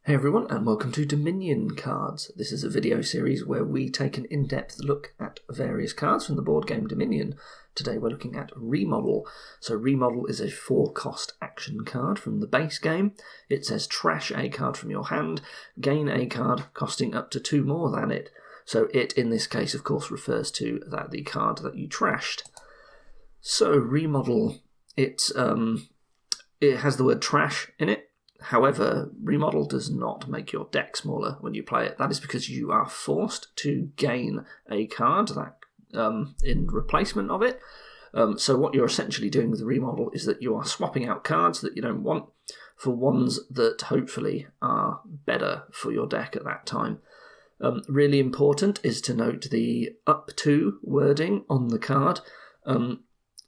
Hey everyone, and welcome to Dominion Cards. This is a video series where we take an in-depth look at various cards from the board game Dominion. Today we're looking at Remodel. So Remodel is a 4-cost action card from the base game. It says trash a card from your hand, gain a card costing up to 2 more than it. So it, in this case, of course, refers to the card that you trashed. So Remodel, it has the word trash in it. However, Remodel does not make your deck smaller when you play it. That is because you are forced to gain a card that in replacement of it. So what you're essentially doing with the Remodel is that you are swapping out cards that you don't want for ones that hopefully are better for your deck at that time. Really important is to note the up to wording on the card.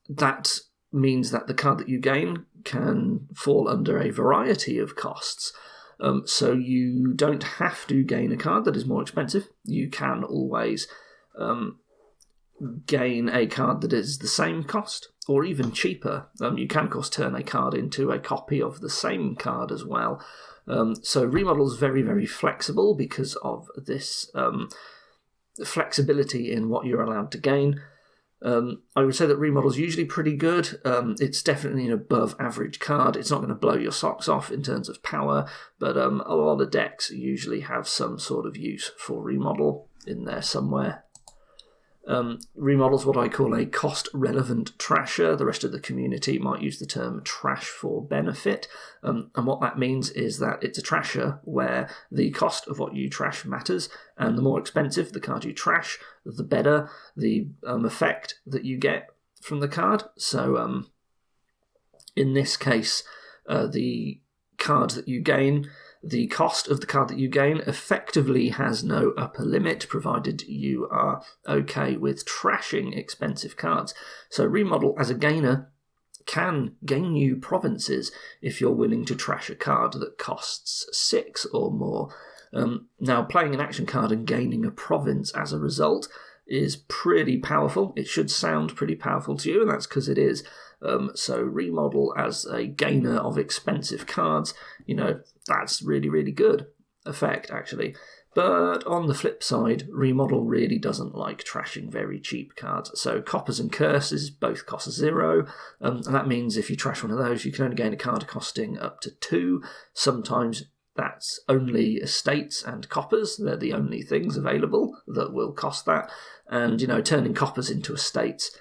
That means that the card that you gain can fall under a variety of costs. So you don't have to gain a card that is more expensive. You can always gain a card that is the same cost or even cheaper. You can, of course, turn a card into a copy of the same card as well. So Remodel is very, very flexible because of this flexibility in what you're allowed to gain. I would say that Remodel is usually pretty good. It's definitely an above average card. It's not going to blow your socks off in terms of power, but a lot of decks usually have some sort of use for Remodel in there somewhere. Remodel is what I call a cost-relevant trasher. The rest of the community might use the term trash for benefit. And what that means is that it's a trasher where the cost of what you trash matters, and the more expensive the card you trash, the better the effect that you get from the card. So in this case, the cards that you gain, the cost of the card that you gain effectively has no upper limit, provided you are okay with trashing expensive cards. So Remodel, as a gainer, can gain you provinces if you're willing to trash a card that costs 6 or more. Now, playing an action card and gaining a province as a result is pretty powerful. It should sound pretty powerful to you, and that's because it is. So Remodel as a gainer of expensive cards, that's really, really good effect, actually. But on the flip side, Remodel really doesn't like trashing very cheap cards. So Coppers and Curses both cost 0, and that means if you trash one of those, you can only gain a card costing up to 2. Sometimes that's only estates and coppers. They're the only things available that will cost that. And, turning coppers into estates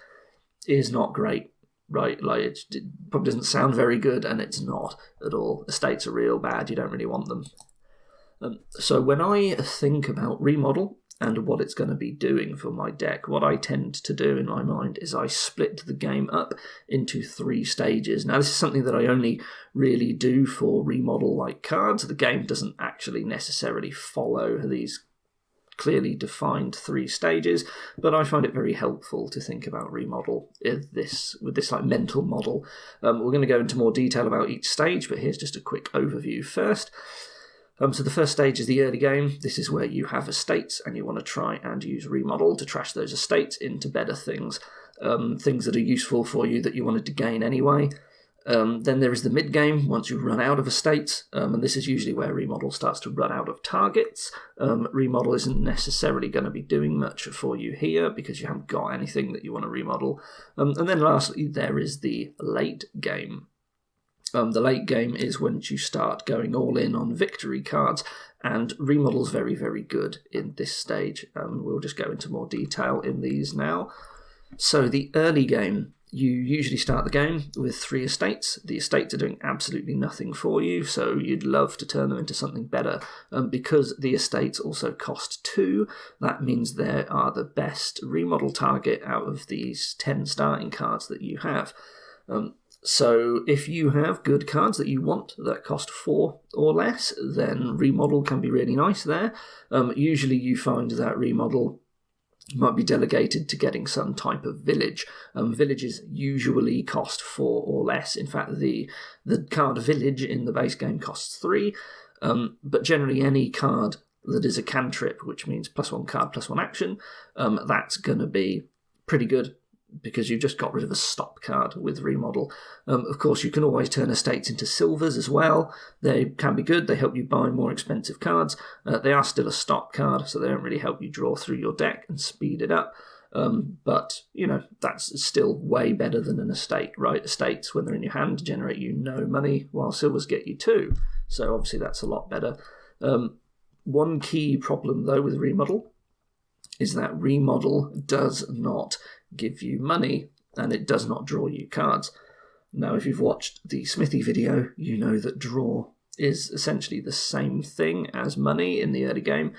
is not great, right? Like, it probably doesn't sound very good, and it's not at all. Estates are real bad. You don't really want them. So when I think about Remodel and what it's going to be doing for my deck, what I tend to do in my mind is I split the game up into 3 stages. Now, this is something that I only really do for Remodel-like cards. The game doesn't actually necessarily follow these clearly defined 3 stages, but I find it very helpful to think about Remodel with this like mental model. We're going to go into more detail about each stage, but here's just a quick overview first. So the first stage is the early game. This is where you have estates and you want to try and use Remodel to trash those estates into better things, things that are useful for you that you wanted to gain anyway. Then there is the mid-game, once you run out of estates, and this is usually where Remodel starts to run out of targets. Remodel isn't necessarily going to be doing much for you here because you haven't got anything that you want to remodel. And then lastly, there is the late game. The late game is when you start going all in on victory cards, and Remodel's very, very good in this stage. We'll just go into more detail in these now. So the early game, you usually start the game with 3 estates. The estates are doing absolutely nothing for you, so you'd love to turn them into something better. Because the estates also cost 2, that means they are the best remodel target out of these 10 starting cards that you have. So if you have good cards that you want that cost 4 or less, then Remodel can be really nice there. Usually you find that Remodel might be delegated to getting some type of village. Villages usually cost 4 or less. In fact, the card village in the base game costs 3, but generally any card that is a cantrip, which means +1 card, +1 action, that's going to be pretty good because you've just got rid of a stop card with Remodel. Of course, you can always turn estates into silvers as well. They can be good. They help you buy more expensive cards. They are still a stop card, so they don't really help you draw through your deck and speed it up. But, that's still way better than an estate, right? Estates, when they're in your hand, generate you no money, while silvers get you 2. So obviously that's a lot better. One key problem, though, with Remodel is that Remodel does not give you money, and it does not draw you cards. Now, if you've watched the Smithy video, you know that draw is essentially the same thing as money in the early game.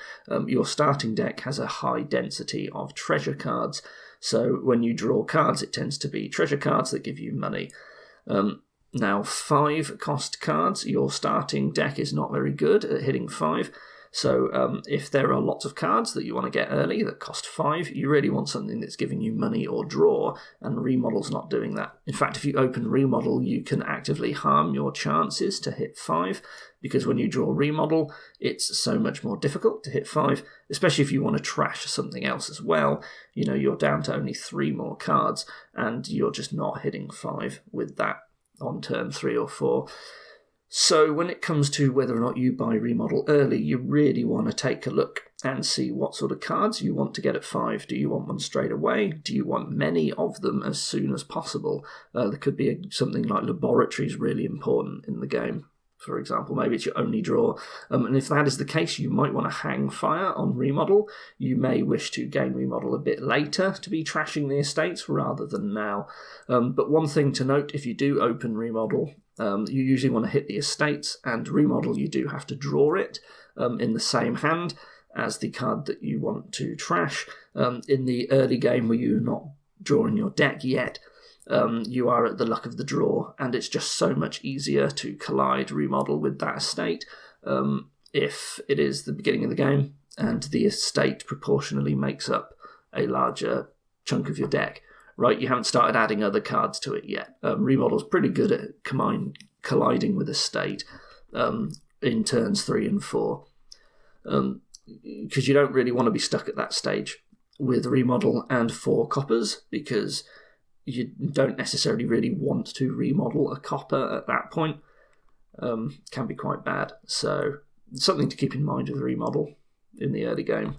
Your starting deck has a high density of treasure cards, so when you draw cards, it tends to be treasure cards that give you money. Now, 5 cost cards, your starting deck is not very good at hitting 5. So if there are lots of cards that you want to get early that cost 5, you really want something that's giving you money or draw, and Remodel's not doing that. In fact, if you open Remodel, you can actively harm your chances to hit 5, because when you draw Remodel, it's so much more difficult to hit 5, especially if you want to trash something else as well. You're down to only 3 more cards, and you're just not hitting 5 with that on turn 3 or 4. So when it comes to whether or not you buy Remodel early, you really want to take a look and see what sort of cards you want to get at 5. Do you want one straight away? Do you want many of them as soon as possible? There could be something like Laboratory is really important in the game, for example. Maybe it's your only draw. And if that is the case, you might want to hang fire on Remodel. You may wish to gain Remodel a bit later to be trashing the estates rather than now. But one thing to note, if you do open Remodel, you usually want to hit the estates, and Remodel, you do have to draw it in the same hand as the card that you want to trash. In the early game where you're not drawing your deck yet, you are at the luck of the draw, and it's just so much easier to collide Remodel with that estate if it is the beginning of the game and the estate proportionally makes up a larger chunk of your deck. Right, you haven't started adding other cards to it yet. Remodel's pretty good at colliding with estate in turns 3 and 4, because you don't really want to be stuck at that stage with Remodel and 4 coppers, because you don't necessarily really want to remodel a copper at that point. Can be quite bad. So something to keep in mind with Remodel in the early game.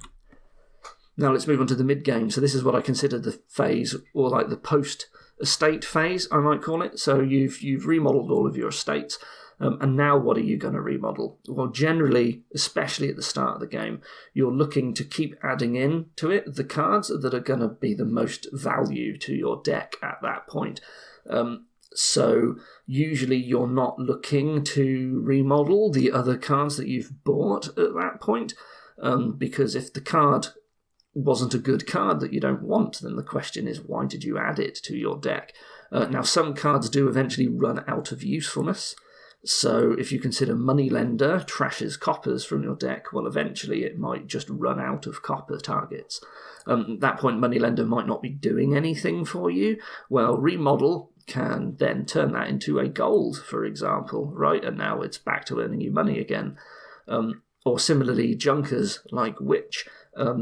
Now let's move on to the mid-game. So this is what I consider the phase, or like the post-estate phase, I might call it. So you've remodeled all of your estates, and now what are you going to remodel? Well, generally, especially at the start of the game, you're looking to keep adding in to it the cards that are going to be the most value to your deck at that point. So usually you're not looking to remodel the other cards that you've bought at that point, because if the card wasn't a good card that you don't want, then the question is, why did you add it to your deck? Now, some cards do eventually run out of usefulness. So if you consider Moneylender trashes coppers from your deck, well, eventually it might just run out of copper targets. At that point, Moneylender might not be doing anything for you. Well, Remodel can then turn that into a gold, for example, right? And now it's back to earning you money again. Or similarly, junkers like Witch.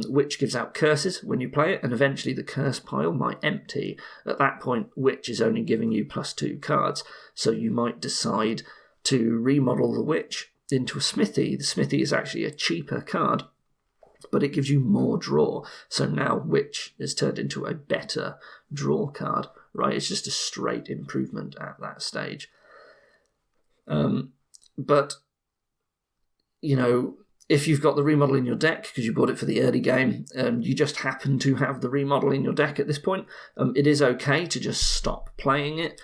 Witch gives out curses when you play it, and eventually the curse pile might empty. At that point, Witch is only giving you +2 cards, so you might decide to remodel the Witch into a Smithy. The Smithy is actually a cheaper card, but it gives you more draw. So now Witch is turned into a better draw card, right? It's just a straight improvement at that stage. But, if you've got the remodel in your deck because you bought it for the early game, you just happen to have the remodel in your deck at this point, it is okay to just stop playing it.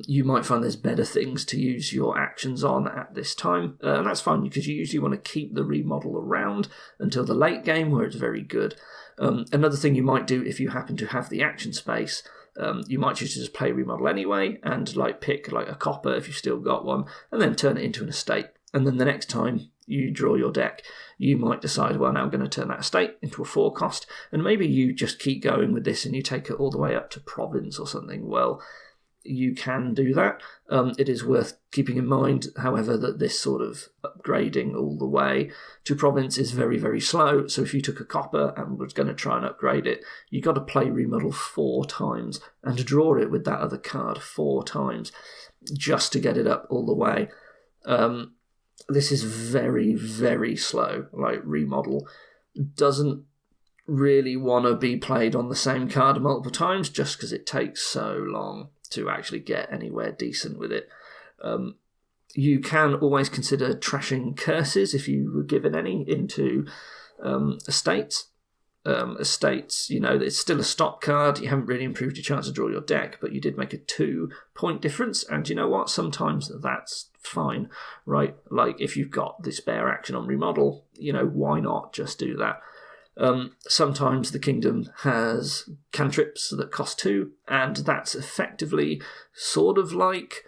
You might find there's better things to use your actions on at this time, and that's fine because you usually want to keep the remodel around until the late game where it's very good. Another thing you might do if you happen to have the action space, you might choose to just play remodel anyway and pick a copper if you've still got one, and then turn it into an estate. And then the next time you draw your deck, you might decide, well, now I'm going to turn that estate into a 4 cost, and maybe you just keep going with this and you take it all the way up to province or something. Well, you can do that. It is worth keeping in mind, however, that this sort of upgrading all the way to province is very, very slow. So if you took a copper and was going to try and upgrade it, you got to play Remodel 4 times and draw it with that other card 4 times just to get it up all the way. This is very, very slow. Like, Remodel doesn't really want to be played on the same card multiple times just because it takes so long to actually get anywhere decent with it. You can always consider trashing curses if you were given any into estates. Estates, it's still a stop card. You haven't really improved your chance to draw your deck, but you did make a 2-point difference. And you know what? Sometimes that's fine, right? Like, if you've got the spare action on Remodel, why not just do that? Sometimes the kingdom has cantrips that cost 2, and that's effectively sort of like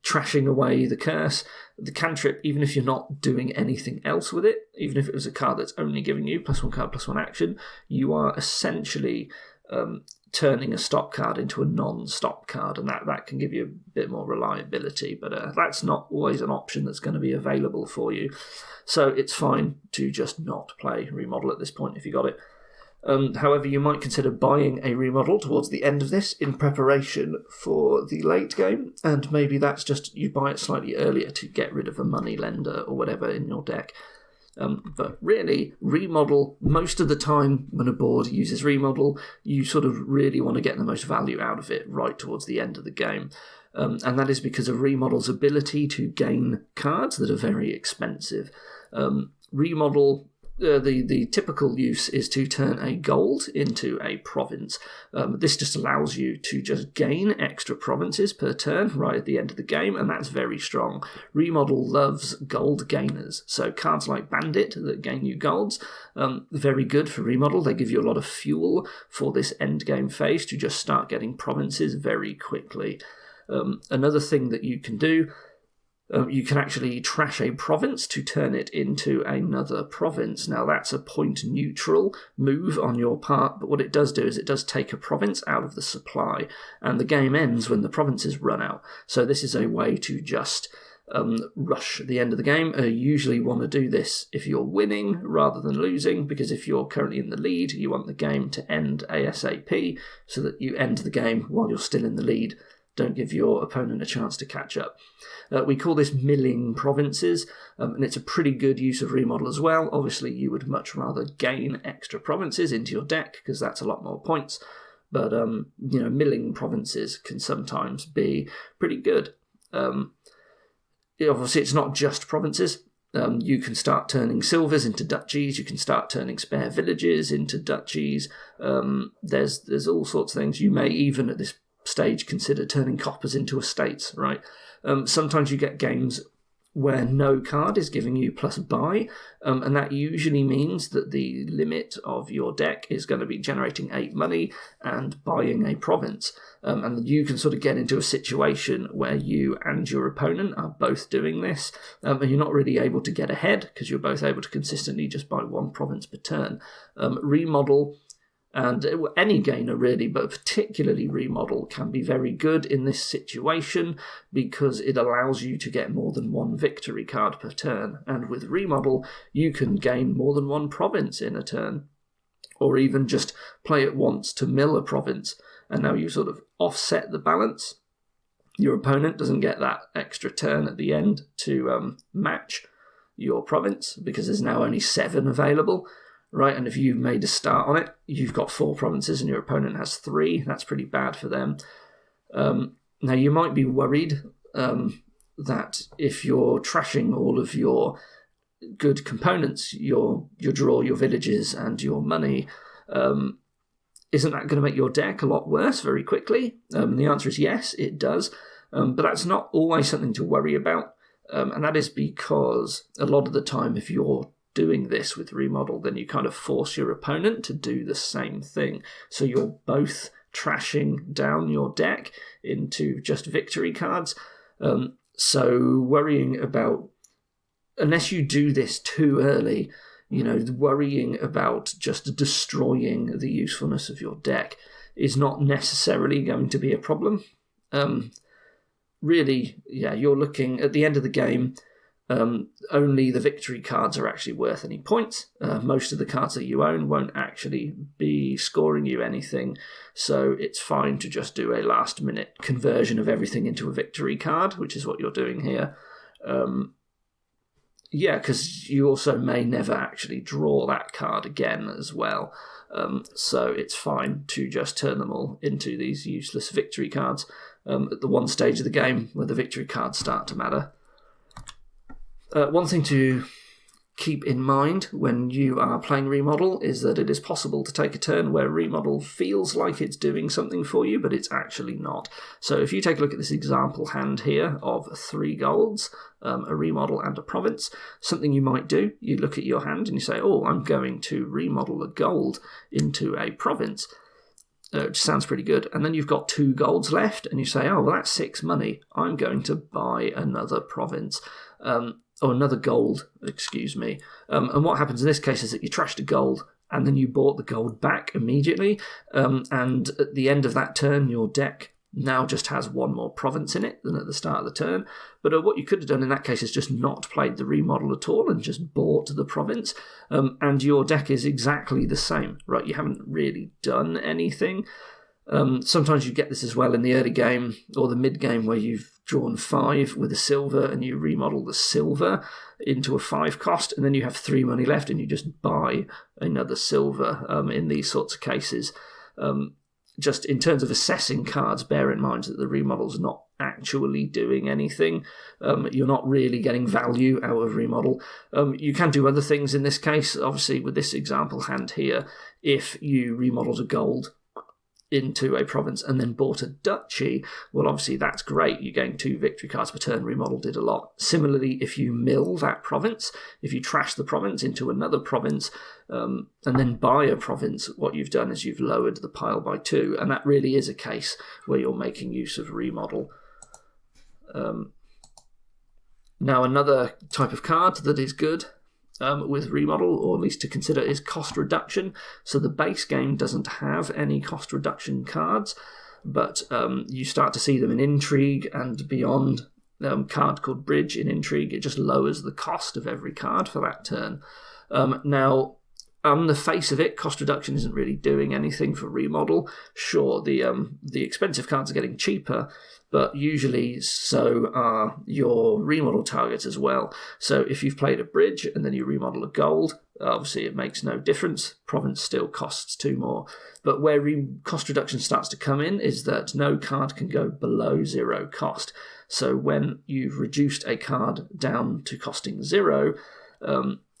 trashing away the curse. The cantrip, even if you're not doing anything else with it, even if it was a card that's only giving you +1 card, +1 action, you are essentially turning a stop card into a non-stop card, and that can give you a bit more reliability, but that's not always an option that's going to be available for you. So it's fine to just not play Remodel at this point if you got it. However, you might consider buying a Remodel towards the end of this in preparation for the late game, and maybe that's just you buy it slightly earlier to get rid of a money lender or whatever in your deck. But really, Remodel, most of the time when a board uses Remodel, you sort of really want to get the most value out of it right towards the end of the game. And that is because of Remodel's ability to gain cards that are very expensive. Remodel, the typical use is to turn a gold into a province. This just allows you to just gain extra provinces per turn right at the end of the game, and that's very strong. Remodel loves gold gainers, so cards like Bandit that gain you golds, very good for Remodel. They give you a lot of fuel for this end game phase to just start getting provinces very quickly. Another thing that you can do, you can actually trash a province to turn it into another province. Now, that's a point neutral move on your part, but what it does do is it does take a province out of the supply, and the game ends when the provinces run out. So this is a way to just rush the end of the game. You usually want to do this if you're winning rather than losing, because if you're currently in the lead, you want the game to end ASAP so that you end the game while you're still in the lead. Don't give your opponent a chance to catch up. We call this milling provinces, and it's a pretty good use of Remodel as well. Obviously, you would much rather gain extra provinces into your deck because that's a lot more points. But milling provinces can sometimes be pretty good. Obviously, it's not just provinces. You can start turning silvers into duchies. You can start turning spare villages into duchies. There's all sorts of things. You may even at this stage consider turning coppers into estates, right? Sometimes you get games where no card is giving you plus buy, and that usually means that the limit of your deck is going to be generating 8 money and buying a province. And you can sort of get into a situation where you and your opponent are both doing this, and you're not really able to get ahead because you're both able to consistently just buy 1 province per turn. Remodel, and any gainer really, but particularly Remodel, can be very good in this situation because it allows you to get more than 1 victory card per turn. And with Remodel, you can gain more than 1 province in a turn, or even just play it once to mill a province. And now you sort of offset the balance. Your opponent doesn't get that extra turn at the end to match your province because there's now only 7 available. Right, and if you've made a start on it, you've got 4 provinces and your opponent has 3. That's pretty bad for them. Now, you might be worried that if you're trashing all of your good components, your draw, your villages, and your money, isn't that going to make your deck a lot worse very quickly? The answer is yes, it does. But that's not always something to worry about. And that is because a lot of the time, if you're doing this with Remodel, then you kind of force your opponent to do the same thing. So you're both trashing down your deck into just victory cards. So worrying about, unless you do this too early, worrying about just destroying the usefulness of your deck is not necessarily going to be a problem. Really, yeah, you're looking at the end of the game. Only the victory cards are actually worth any points. Most of the cards that you own won't actually be scoring you anything, so it's fine to just do a last-minute conversion of everything into a victory card, which is what you're doing here. Yeah, because you also may never actually draw that card again as well, so it's fine to just turn them all into these useless victory cards at the one stage of the game where the victory cards start to matter. One thing to keep in mind when you are playing Remodel is that it is possible to take a turn where Remodel feels like it's doing something for you, but it's actually not. So if you take a look at this example hand here of 3 golds, a Remodel and a Province, something you might do, you look at your hand and you say, oh, I'm going to remodel a gold into a Province. Which sounds pretty good. And then you've got 2 golds left, and you say, oh, well, that's 6 money. I'm going to buy another Province. Or another gold, excuse me. And what happens in this case is that you trashed a gold, and then you bought the gold back immediately. And at the end of that turn, your deck now just has 1 more Province in it than at the start of the turn. But what you could have done in that case is just not played the Remodel at all and just bought the Province. And your deck is exactly the same, right? You haven't really done anything. Sometimes you get this as well in the early game or the mid game where you've drawn 5 with a silver and you remodel the silver into a 5 cost, and then you have 3 money left and you just buy another silver in these sorts of cases. Just in terms of assessing cards, bear in mind that the remodel's not actually doing anything. You're not really getting value out of remodel. You can do other things in this case. Obviously, with this example hand here, if you remodeled a gold into a province and then bought a duchy, well, obviously that's great. You're getting 2 victory cards per turn. Remodel did a lot. Similarly, if you mill that province, if you trash the province into another province and then buy a province, what you've done is you've lowered the pile by 2, and that really is a case where you're making use of remodel. Now, another type of card that is good with remodel, or at least to consider, is cost reduction. So the base game doesn't have any cost reduction cards, but you start to see them in Intrigue and beyond. Card called Bridge in Intrigue, it just lowers the cost of every card for that turn. Now, on the face of it, cost reduction isn't really doing anything for remodel. Sure, the expensive cards are getting cheaper, but usually so are your remodel targets as well. So if you've played a bridge and then you remodel a gold, obviously it makes no difference. Province still costs 2 more. But where cost reduction starts to come in is that no card can go below 0 cost. So when you've reduced a card down to costing 0,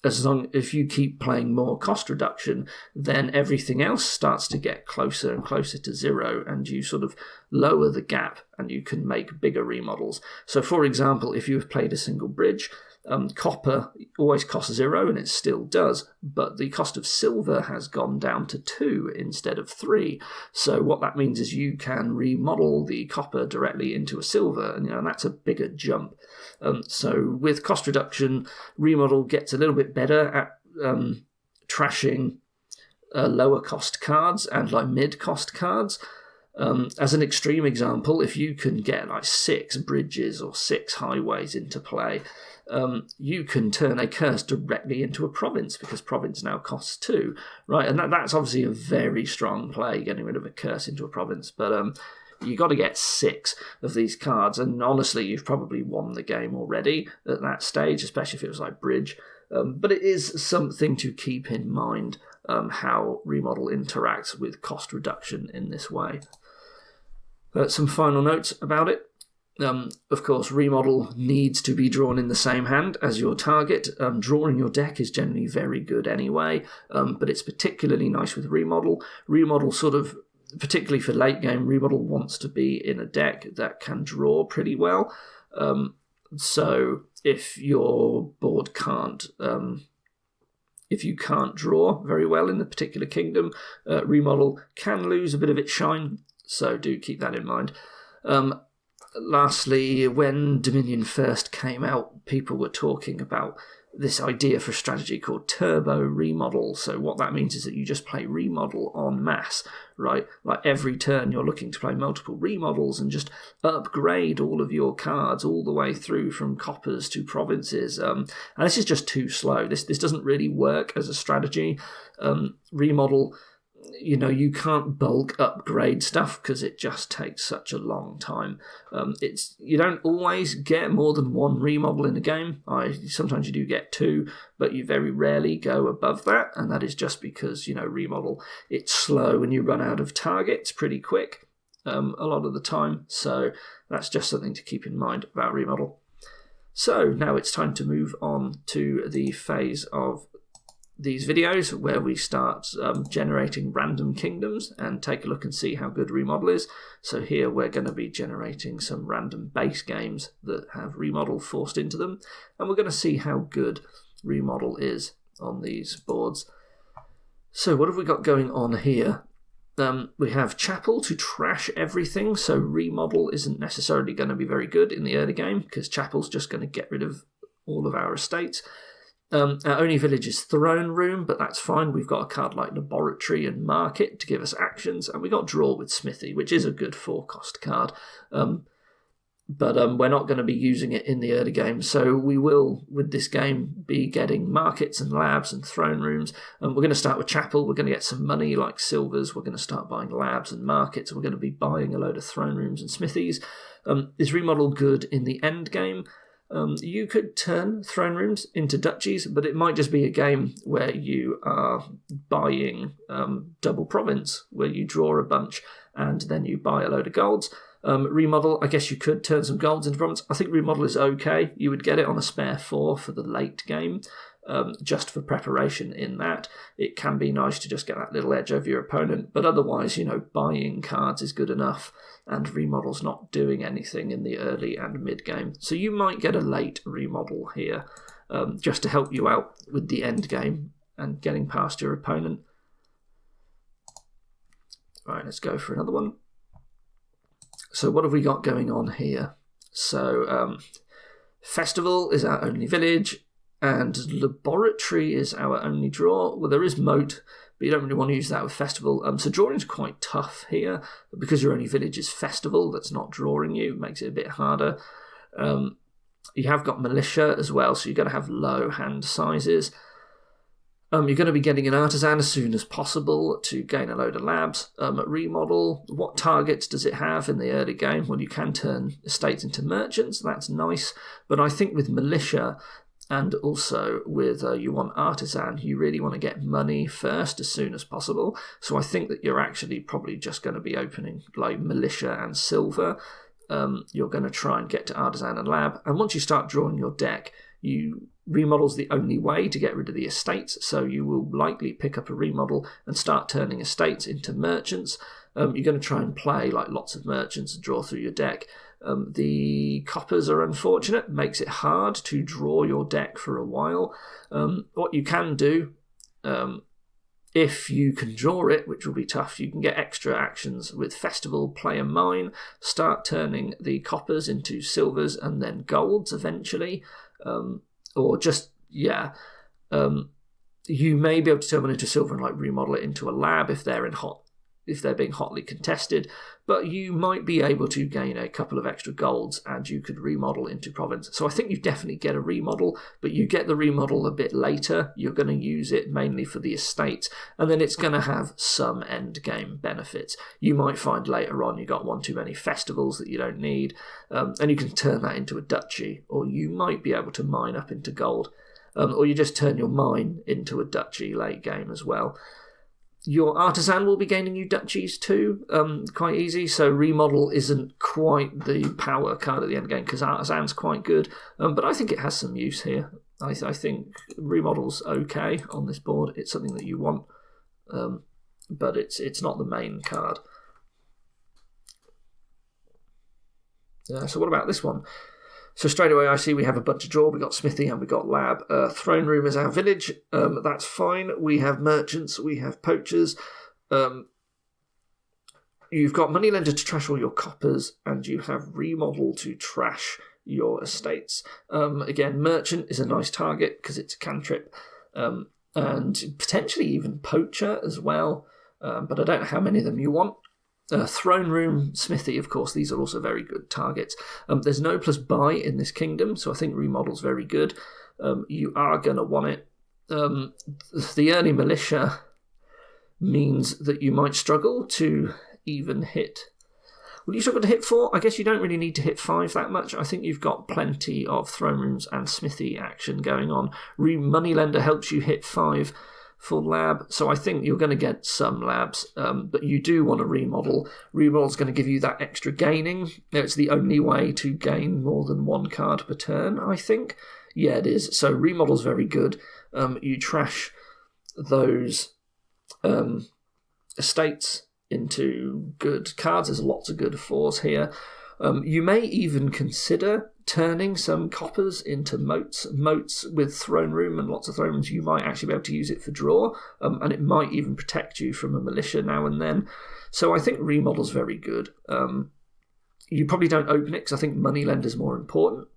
if you keep playing more cost reduction, then everything else starts to get closer and closer to 0, and you sort of lower the gap and you can make bigger remodels. So for example, if you've played a single bridge, copper always costs 0, and it still does, but the cost of silver has gone down to 2 instead of 3. So what that means is you can remodel the copper directly into a silver, and that's a bigger jump. So with cost reduction, remodel gets a little bit better at trashing lower cost cards and like mid cost cards. As an extreme example, if you can get like 6 bridges or 6 highways into play, you can turn a curse directly into a province, because province now costs 2, right? And that's obviously a very strong play, getting rid of a curse into a province. But you got to get 6 of these cards, and honestly, you've probably won the game already at that stage, especially if it was like bridge. But it is something to keep in mind, how remodel interacts with cost reduction in this way. Some final notes about it. Of course, remodel needs to be drawn in the same hand as your target. Drawing your deck is generally very good anyway, but it's particularly nice with remodel. Remodel sort of, particularly for late game, remodel wants to be in a deck that can draw pretty well. So if your board can't, if you can't draw very well in the particular kingdom, remodel can lose a bit of its shine. So do keep that in mind. Lastly, when Dominion first came out, people were talking about this idea for strategy called turbo remodel. So what that means is that you just play remodel en masse, right? Like every turn you're looking to play multiple remodels and just upgrade all of your cards all the way through from coppers to provinces. And this is just too slow. This doesn't really work as a strategy. Remodel, you can't bulk upgrade stuff because it just takes such a long time. You don't always get more than one remodel in a game. Sometimes you do get two, but you very rarely go above that, and that is just because, remodel, it's slow and you run out of targets pretty quick a lot of the time. So that's just something to keep in mind about remodel. So now it's time to move on to the phase of these videos where we start generating random kingdoms and take a look and see how good remodel is. So here we're going to be generating some random base games that have remodel forced into them, and we're going to see how good remodel is on these boards. So what have we got going on here? We have Chapel to trash everything, so remodel isn't necessarily going to be very good in the early game because Chapel's just going to get rid of all of our estates. Our only village is Throne Room, but that's fine. We've got a card like Laboratory and Market to give us actions, and we got Draw with Smithy, which is a good 4-cost card. But we're not going to be using it in the early game, so we will, with this game, be getting markets and labs and throne rooms. We're going to start with Chapel. We're going to get some money like silvers. We're going to start buying labs and markets. We're going to be buying a load of throne rooms and smithies. Is remodel good in the end game? You could turn throne rooms into duchies, but it might just be a game where you are buying double province, where you draw a bunch and then you buy a load of golds. Remodel, I guess you could turn some golds into province. I think remodel is okay. You would get it on a spare 4 for the late game, just for preparation in that. It can be nice to just get that little edge over your opponent, but otherwise, buying cards is good enough, and remodel's not doing anything in the early and mid game. So you might get a late remodel here, just to help you out with the end game and getting past your opponent. Right, let's go for another one. So what have we got going on here? So Festival is our only village, and Laboratory is our only draw. Well, there is Moat, but you don't really want to use that with Festival. So drawing is quite tough here, because your only village is Festival that's not drawing you. It makes it a bit harder. You have got Militia as well, so you're going to have low hand sizes. You're going to be getting an artisan as soon as possible to gain a load of labs. Remodel, what targets does it have in the early game? Well, you can turn estates into merchants, that's nice. But I think with Militia and also with you want artisan, you really want to get money first as soon as possible. So I think that you're actually probably just going to be opening like Militia and Silver. You're going to try and get to artisan and lab. And once you start drawing your deck, remodel's the only way to get rid of the estates, so you will likely pick up a remodel and start turning estates into merchants. You're going to try and play like lots of merchants and draw through your deck. The coppers are unfortunate, makes it hard to draw your deck for a while. What you can do, if you can draw it, which will be tough, you can get extra actions with Festival, play a mine, start turning the coppers into silvers and then golds eventually. Or just, you may be able to turn one into silver and like remodel it into a lab if they're being hotly contested, but you might be able to gain a couple of extra golds and you could remodel into province. So I think you definitely get a remodel, but you get the remodel a bit later. You're going to use it mainly for the estates, and then it's going to have some end game benefits. You might find later on you got one too many festivals that you don't need, and you can turn that into a duchy, or you might be able to mine up into gold, or you just turn your mine into a duchy late game as well. Your artisan will be gaining you duchies too, quite easy. So remodel isn't quite the power card at the end game because artisan's quite good, but I think it has some use here. I think remodel's okay on this board. It's something that you want, but it's not the main card. So what about this one? So straight away I see we have a bunch of draw. We got Smithy and we got Lab. Throne Room is our village. That's fine. We have merchants. We have poachers. You've got Moneylender to trash all your coppers, and you have Remodel to trash your estates. Again, merchant is a nice target because it's a cantrip, and potentially even poacher as well, but I don't know how many of them you want. Throne room, smithy, of course, these are also very good targets. There's no plus buy in this kingdom, so I think remodel's very good. You are going to want it. The early militia means that you might struggle to even hit. Will you struggle to hit 4? I guess you don't really need to hit 5 that much. I think you've got plenty of throne rooms and smithy action going on. Moneylender helps you hit 5 for lab, so I think you're going to get some labs, but you do want to remodel. Remodel's going to give you that extra gaining. It's the only way to gain more than 1 card per turn, I think. Yeah, it is. So remodel's very good. You trash those estates into good cards. There's lots of good 4s here. You may even consider turning some coppers into moats. Moats with throne room and lots of throne rooms, you might actually be able to use it for draw, and it might even protect you from a militia now and then. So I think remodel's very good. You probably don't open it because I think moneylender's more important.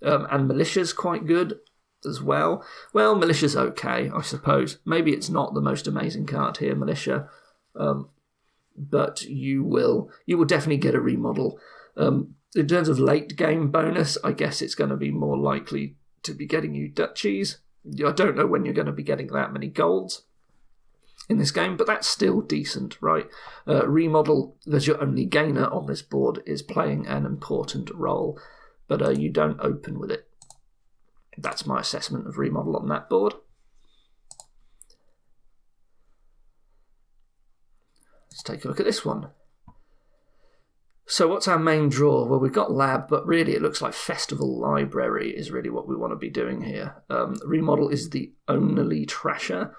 And militia's quite good as well. Well, militia's okay, I suppose. Maybe it's not the most amazing card here, militia. But you will definitely get a remodel. In terms of late game bonus, I guess it's going to be more likely to be getting you duchies. I don't know when you're going to be getting that many golds in this game, but that's still decent, right? Remodel, as your only gainer on this board, is playing an important role, but you don't open with it. That's my assessment of remodel on that board. Let's take a look at this one. So what's our main draw? Well, we've got lab, but really it looks like festival library is really what we want to be doing here. Remodel is the only trasher,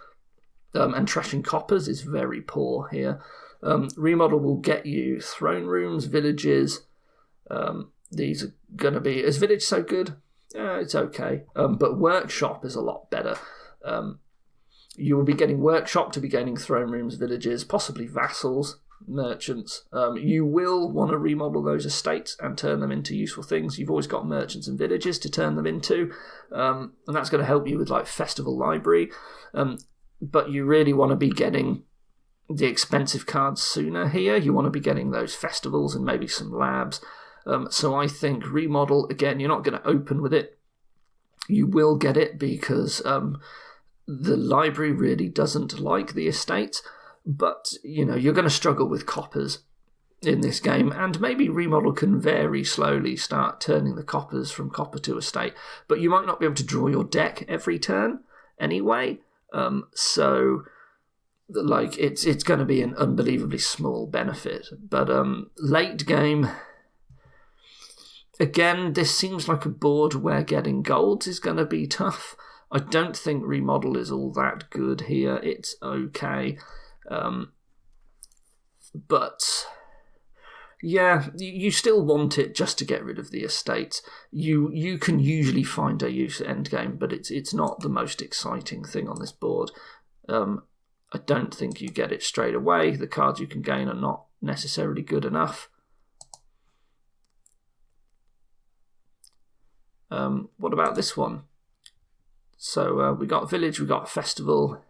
and trashing coppers is very poor here. Remodel will get you throne rooms, villages. These are going to be... Is village so good? It's okay. But workshop is a lot better. You will be getting workshop to be gaining throne rooms, villages, possibly vassals, merchants. You will want to remodel those estates and turn them into useful things. You've always got merchants and villages to turn them into, and that's going to help you with like festival library. But you really want to be getting the expensive cards sooner here. You want to be getting those festivals and maybe some labs. So I think remodel, again, you're not going to open with it. You will get it because the library really doesn't like the estates, but you're going to struggle with coppers in this game, and maybe remodel can very slowly start turning the coppers from copper to estate, but you might not be able to draw your deck every turn anyway. So like it's going to be an unbelievably small benefit, but late game. Again, this seems like a board where getting golds is going to be tough. I don't think remodel is all that good here. It's okay. But yeah, you still want it just to get rid of the estates. You can usually find a use at endgame, but it's not the most exciting thing on this board. I don't think you get it straight away. The cards you can gain are not necessarily good enough. What about this one? So we got village, we got festival,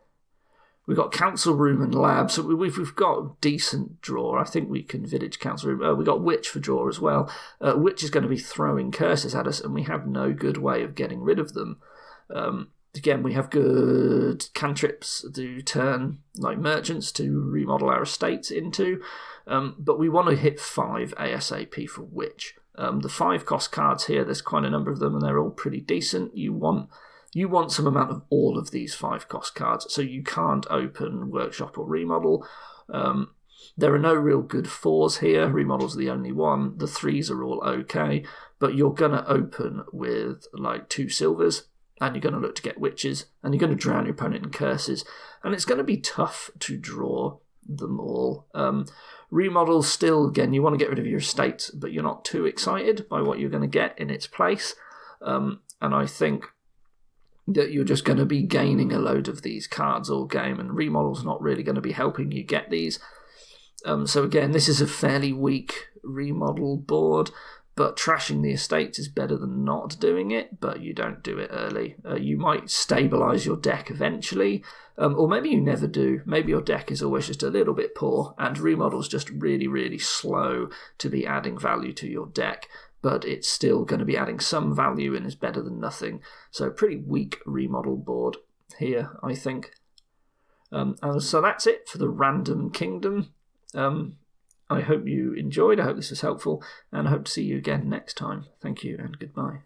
we got council room and lab. So we've got a decent draw. I think we can village council room. We got witch for draw as well. Witch is going to be throwing curses at us, and we have no good way of getting rid of them. Again, we have good cantrips to turn like merchants to remodel our estates into, but we want to hit 5 ASAP for witch. The 5 cost cards here, there's quite a number of them, and they're all pretty decent. You want some amount of all of these 5 cost cards, so you can't open workshop or remodel. There are no real good 4s here. Remodel's the only one. The 3s are all okay, but you're going to open with like 2 silvers, and you're going to look to get witches, and you're going to drown your opponent in curses, and it's going to be tough to draw them all. Remodel still, again, you want to get rid of your estate, but you're not too excited by what you're going to get in its place. And I think that you're just going to be gaining a load of these cards all game, and remodel's not really going to be helping you get these. So again, this is a fairly weak remodel board. but trashing the estates is better than not doing it, but you don't do it early. You might stabilise your deck eventually, or maybe you never do. Maybe your deck is always just a little bit poor, and Remodel's just really, really slow to be adding value to your deck, but it's still going to be adding some value and is better than nothing. So pretty weak Remodel board here, I think. And so that's it for the Random Kingdom. I hope you enjoyed. I hope this was helpful, and I hope to see you again next time. Thank you and goodbye.